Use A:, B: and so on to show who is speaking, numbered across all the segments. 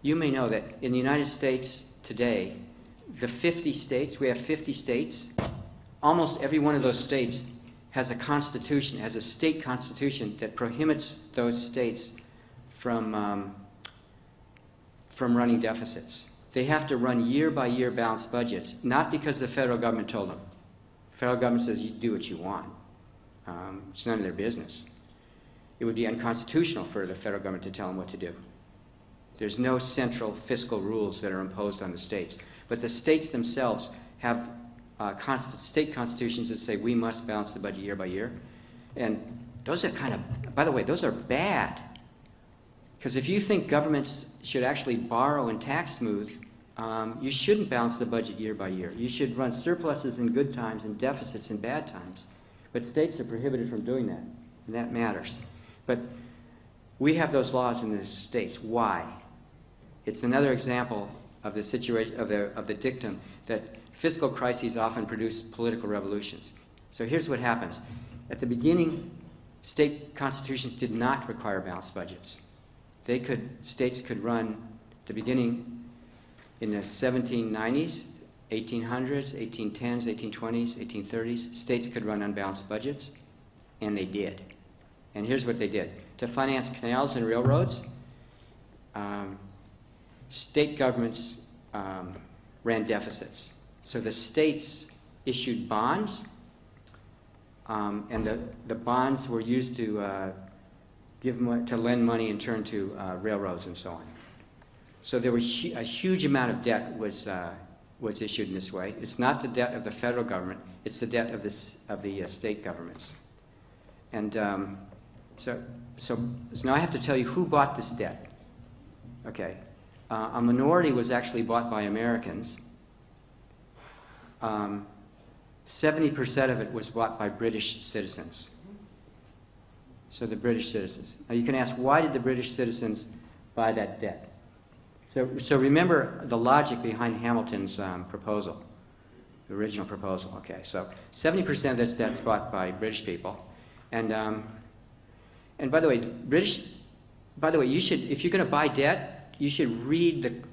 A: you may know that in the United States today, the 50 states, we have 50 states, almost every one of those states has a constitution, has a state constitution that prohibits those states from running deficits. They have to run year-by-year balanced budgets, not because the federal government told them. The federal government says you do what you want. It's none of their business. It would be unconstitutional for the federal government to tell them what to do. There's no central fiscal rules that are imposed on the states. But the states themselves have state constitutions that say we must balance the budget year by year. And those are kind of, by the way, those are bad. Because if you think governments should actually borrow and tax smooth, you shouldn't balance the budget year by year. You should run surpluses in good times and deficits in bad times. But states are prohibited from doing that, and that matters. But we have those laws in the states. Why? It's another example of the situation of the dictum that fiscal crises often produce political revolutions. So here's what happens. At the beginning, state constitutions did not require balanced budgets. States could run, at the beginning, in the 1790s, 1800s, 1810s, 1820s, 1830s, states could run unbalanced budgets, and they did. And here's what they did. To finance canals and railroads, state governments ran deficits. So the states issued bonds, and the bonds were used to lend money in turn to railroads and so on. So there was a huge amount of debt was issued in this way. It's not the debt of the federal government; it's the debt of the state governments. And so now I have to tell you who bought this debt. Okay, a minority was actually bought by Americans. 70% of it was bought by British citizens. So the British citizens. Now you can ask, why did the British citizens buy that debt? So remember the logic behind Hamilton's proposal, the original proposal. Okay, so 70% of this debt's bought by British people, and by the way, you should, if you're going to buy debt, you should read.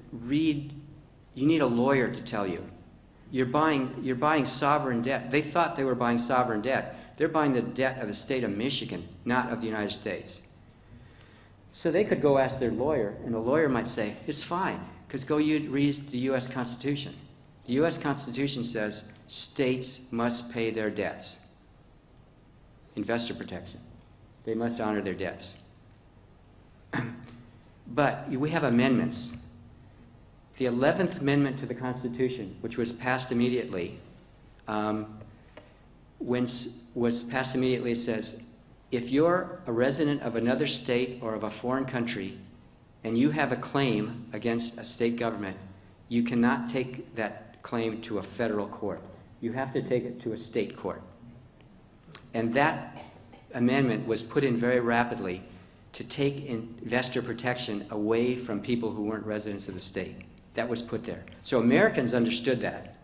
A: You need a lawyer to tell you. You're buying sovereign debt. They thought they were buying sovereign debt. They're buying the debt of the state of Michigan, not of the United States. So they could go ask their lawyer, and the lawyer might say, it's fine, because go read the U.S. Constitution. The U.S. Constitution says states must pay their debts. Investor protection. They must honor their debts. But we have amendments. The 11th Amendment to the Constitution, which was passed immediately, it says, if you're a resident of another state or of a foreign country and you have a claim against a state government, you cannot take that claim to a federal court. You have to take it to a state court. And that amendment was put in very rapidly to take investor protection away from people who weren't residents of the state. That was put there. So Americans understood that.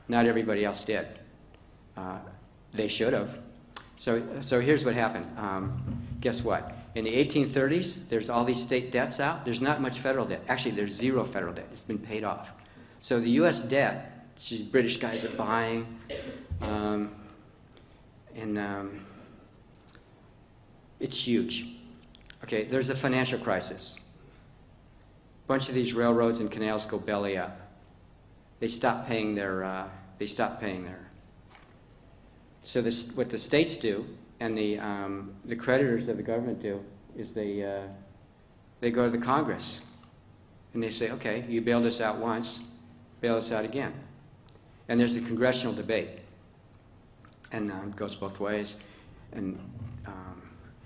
A: Not everybody else did. They should have. So here's what happened. Guess what? In the 1830s, there's all these state debts out. There's not much federal debt. Actually, there's zero federal debt. It's been paid off. So the U.S. debt, these British guys are buying, it's huge. Okay, there's a financial crisis. A bunch of these railroads and canals go belly up. They stop paying their. So what the states do, and the creditors of the government do, is they go to the Congress, and they say, okay, you bailed us out once, bail us out again. And there's a congressional debate, and it goes both ways, and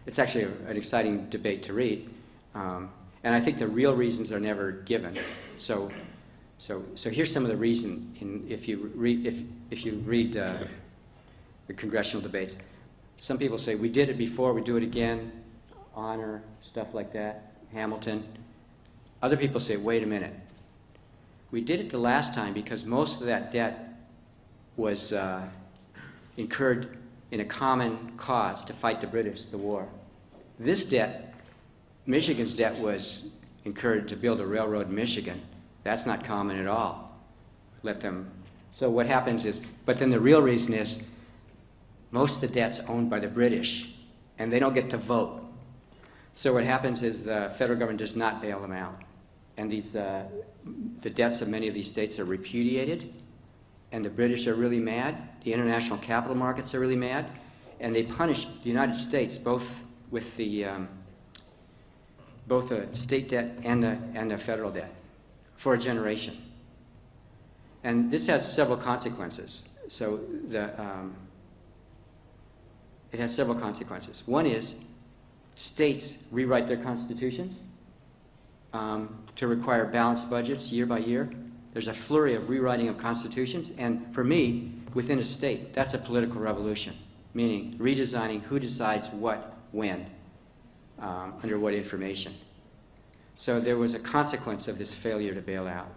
A: it's actually an exciting debate to read, and I think the real reasons are never given. So here's some of the reason if you read the congressional debates. Some people say, we did it before, we do it again, honor, stuff like that, Hamilton. Other people say, wait a minute. We did it the last time because most of that debt was incurred in a common cause to fight the British, the war. This debt, Michigan's debt, was encouraged to build a railroad in Michigan. That's not common at all. Let them. So what happens is, but then the real reason is, most of the debt's owned by the British, and they don't get to vote. So what happens is the federal government does not bail them out. And the debts of many of these states are repudiated, and the British are really mad, the international capital markets are really mad, and they punish the United States both with the state debt and the federal debt for a generation. And this has several consequences. So it has several consequences. One is states rewrite their constitutions to require balanced budgets year by year. There's a flurry of rewriting of constitutions, and for me, within a state, that's a political revolution, meaning redesigning who decides what, when, under what information. So there was a consequence of this failure to bail out.